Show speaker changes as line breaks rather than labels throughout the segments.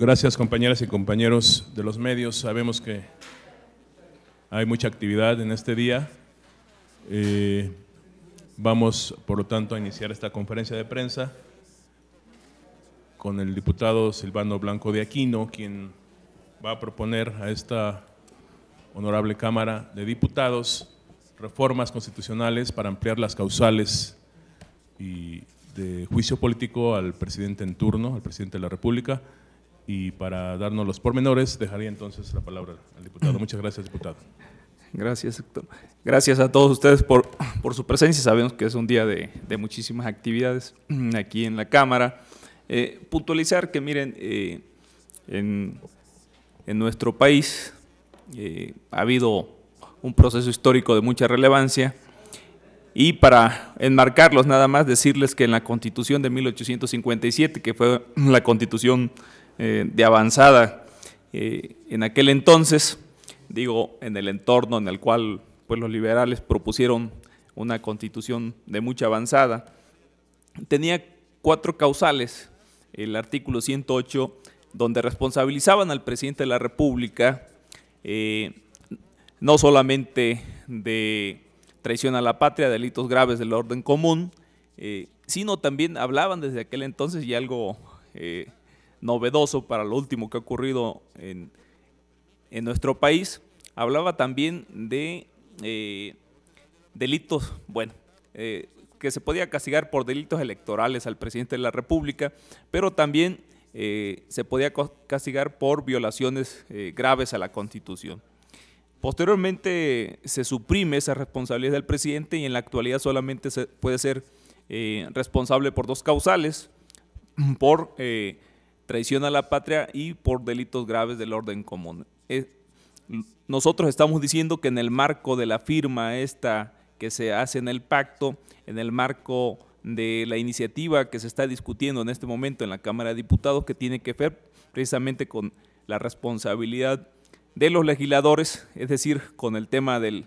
Gracias, compañeras y compañeros de los medios. Sabemos que hay mucha actividad en este día. Vamos, por lo tanto, a iniciar esta conferencia de prensa con el diputado Silvano Blanco de Aquino, quien va a proponer a esta honorable Cámara de Diputados reformas constitucionales para ampliar las causales y de juicio político al presidente en turno, al presidente de la República. Y para darnos los pormenores, dejaría entonces la palabra al diputado. Muchas gracias, diputado.
Gracias, Héctor. Gracias a todos ustedes por su presencia. Sabemos que es un día de muchísimas actividades aquí en la Cámara. Puntualizar que, miren, en nuestro país ha habido un proceso histórico de mucha relevancia, y para enmarcarlos nada más decirles que en la Constitución de 1857, que fue la Constitución de avanzada en aquel entonces, digo, en el entorno en el cual pues, los liberales propusieron una Constitución de mucha avanzada, tenía 4 causales, el artículo 108, donde responsabilizaban al presidente de la República no solamente de traición a la patria, delitos graves del orden común, sino también hablaban desde aquel entonces, y algo novedoso para lo último que ha ocurrido en nuestro país, hablaba también de delitos, bueno, que se podía castigar por delitos electorales al presidente de la República, pero también se podía castigar por violaciones graves a la Constitución. Posteriormente se suprime esa responsabilidad del presidente, y en la actualidad solamente se puede ser responsable por 2 causales, por traición a la patria y por delitos graves del orden común. Nosotros estamos diciendo que en el marco de la firma esta que se hace en el pacto, en el marco de la iniciativa que se está discutiendo en este momento en la Cámara de Diputados, que tiene que ver precisamente con la responsabilidad de los legisladores, es decir, con el tema del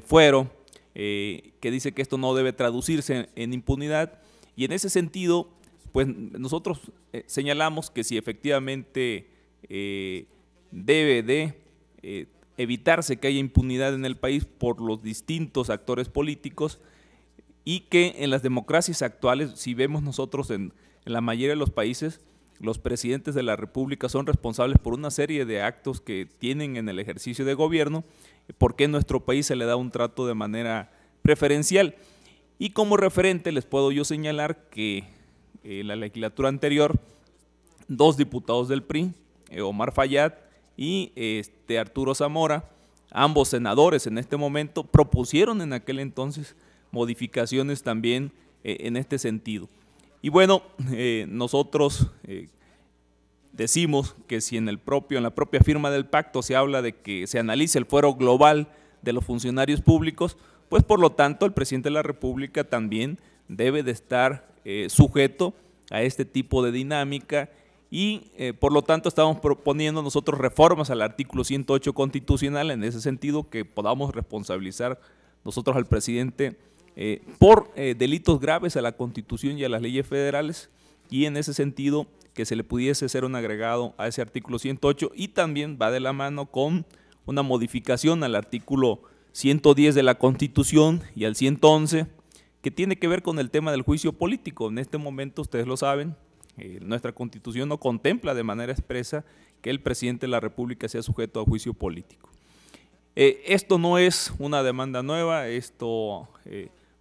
fuero, que dice que esto no debe traducirse en impunidad, y en ese sentido, pues nosotros señalamos que si efectivamente debe de evitarse que haya impunidad en el país por los distintos actores políticos, y que en las democracias actuales, si vemos nosotros en la mayoría de los países, los presidentes de la República son responsables por una serie de actos que tienen en el ejercicio de gobierno, porque en nuestro país se le da un trato de manera preferencial. Y como referente les puedo yo señalar que en la legislatura anterior, 2 diputados del PRI, Omar Fayad y Arturo Zamora, ambos senadores en este momento, propusieron en aquel entonces modificaciones también en este sentido. Y bueno, nosotros decimos que si en la propia firma del pacto se habla de que se analice el fuero global de los funcionarios públicos, pues por lo tanto el presidente de la República también debe de estar sujeto a este tipo de dinámica, y por lo tanto estamos proponiendo nosotros reformas al artículo 108 constitucional en ese sentido, que podamos responsabilizar nosotros al presidente por delitos graves a la Constitución y a las leyes federales, y en ese sentido que se le pudiese hacer un agregado a ese artículo 108, y también va de la mano con una modificación al artículo 110 de la Constitución y al 111, que tiene que ver con el tema del juicio político. En este momento, ustedes lo saben, nuestra Constitución no contempla de manera expresa que el presidente de la República sea sujeto a juicio político. Esto no es una demanda nueva, esto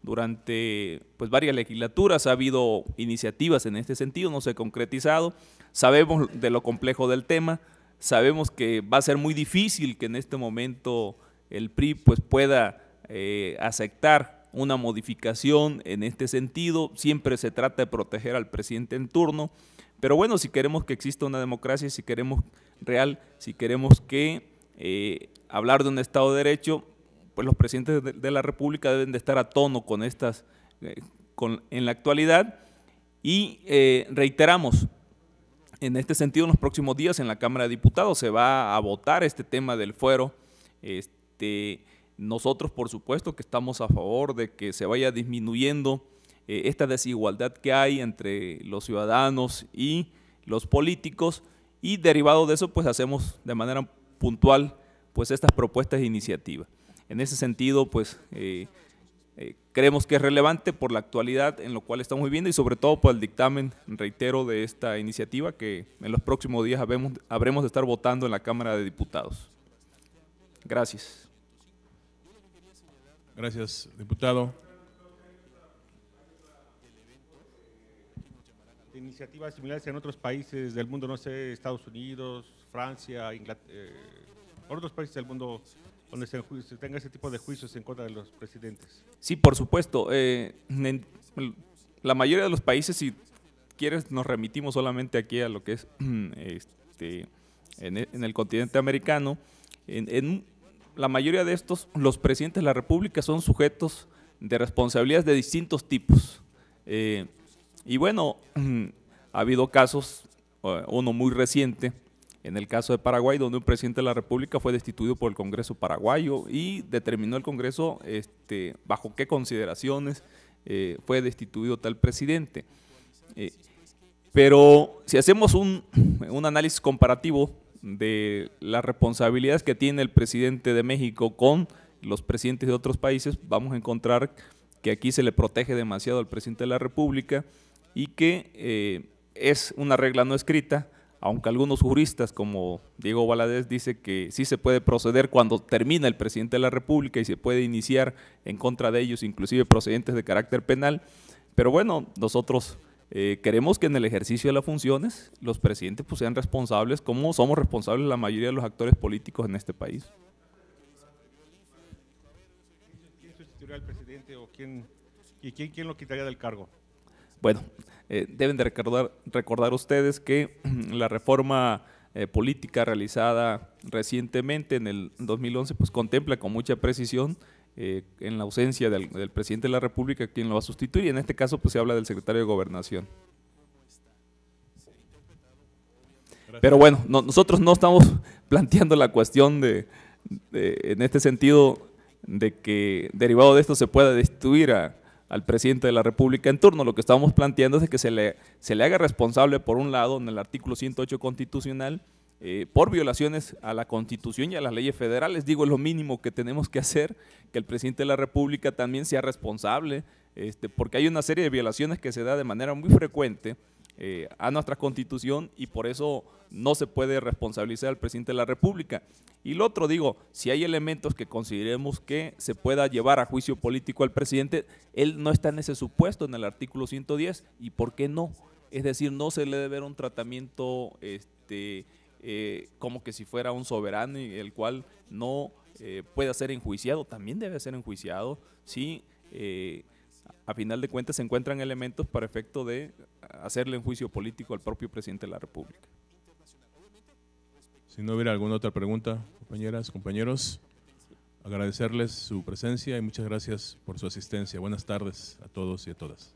durante varias legislaturas ha habido iniciativas en este sentido, no se ha concretizado. Sabemos de lo complejo del tema, sabemos que va a ser muy difícil que en este momento el PRI pueda aceptar una modificación en este sentido. Siempre se trata de proteger al presidente en turno, pero bueno, si queremos que exista una democracia, si queremos si queremos que hablar de un Estado de Derecho, pues los presidentes de la República deben de estar a tono con estas, en la actualidad, y reiteramos, en este sentido, en los próximos días en la Cámara de Diputados se va a votar este tema del fuero. Nosotros, por supuesto, que estamos a favor de que se vaya disminuyendo esta desigualdad que hay entre los ciudadanos y los políticos, y derivado de eso pues hacemos de manera puntual pues estas propuestas de iniciativa. En ese sentido pues creemos que es relevante por la actualidad en lo cual estamos viviendo y sobre todo por el dictamen, reitero, de esta iniciativa que en los próximos días habremos de estar votando en la Cámara de Diputados. Gracias.
Gracias, diputado.
Iniciativas similares en otros países del mundo, no sé, Estados Unidos, Francia, Inglaterra, otros países del mundo donde se tenga ese tipo de juicios en contra de los presidentes.
Sí, por supuesto. La mayoría de los países, si quieres, nos remitimos solamente aquí a lo que es en el continente americano. En la mayoría de estos, los presidentes de la República son sujetos de responsabilidades de distintos tipos. Y bueno, ha habido casos, uno muy reciente, en el caso de Paraguay, donde un presidente de la República fue destituido por el Congreso paraguayo y determinó el Congreso bajo qué consideraciones fue destituido tal presidente. Pero si hacemos un análisis comparativo de las responsabilidades que tiene el presidente de México con los presidentes de otros países, vamos a encontrar que aquí se le protege demasiado al presidente de la República y que es una regla no escrita, aunque algunos juristas como Diego Valadez dice que sí se puede proceder cuando termina el presidente de la República y se puede iniciar en contra de ellos inclusive procedentes de carácter penal, pero bueno, nosotros queremos que en el ejercicio de las funciones los presidentes pues, sean responsables como somos responsables la mayoría de los actores políticos en este país.
¿Quién sustituirá al presidente o quién lo quitaría del cargo?
Bueno, deben de recordar ustedes que la reforma política realizada recientemente en el 2011 pues contempla con mucha precisión en la ausencia del presidente de la República quién lo va a sustituir y en este caso pues se habla del secretario de Gobernación. Gracias. Pero bueno, nosotros no estamos planteando la cuestión en este sentido de que derivado de esto se pueda destituir al presidente de la República en turno. Lo que estamos planteando es de que se le haga responsable, por un lado, en el artículo 108 constitucional, por violaciones a la Constitución y a las leyes federales. Digo, es lo mínimo que tenemos que hacer, que el presidente de la República también sea responsable, porque hay una serie de violaciones que se da de manera muy frecuente a nuestra Constitución y por eso no se puede responsabilizar al presidente de la República. Y lo otro, digo, si hay elementos que consideremos que se pueda llevar a juicio político al presidente, él no está en ese supuesto en el artículo 110, ¿y por qué no? Es decir, no se le debe dar un tratamiento como que si fuera un soberano y el cual no pueda ser enjuiciado, también debe ser enjuiciado, sí, a final de cuentas se encuentran elementos para efecto de hacerle un juicio político al propio presidente de la República.
Si no hubiera alguna otra pregunta, compañeras, compañeros, agradecerles su presencia y muchas gracias por su asistencia. Buenas tardes a todos y a todas.